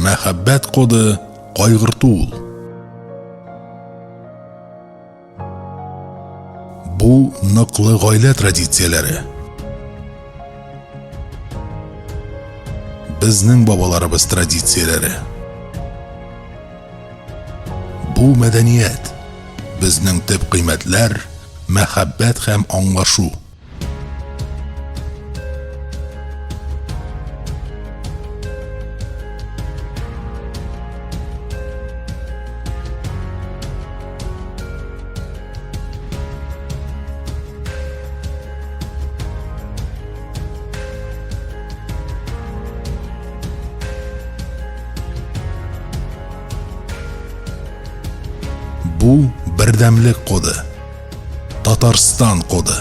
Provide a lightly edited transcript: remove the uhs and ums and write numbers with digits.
Мәхәббәт коды кайгырту ул. Бу ныклы гаилә традицияләре. Безнең бабаларыбыз традицияләре. Бу мәдәният. Безнең төп кыйммәтләр, мәхәббәт һәм аңлашу. Бу бердәмлек коды. Татарстан коды.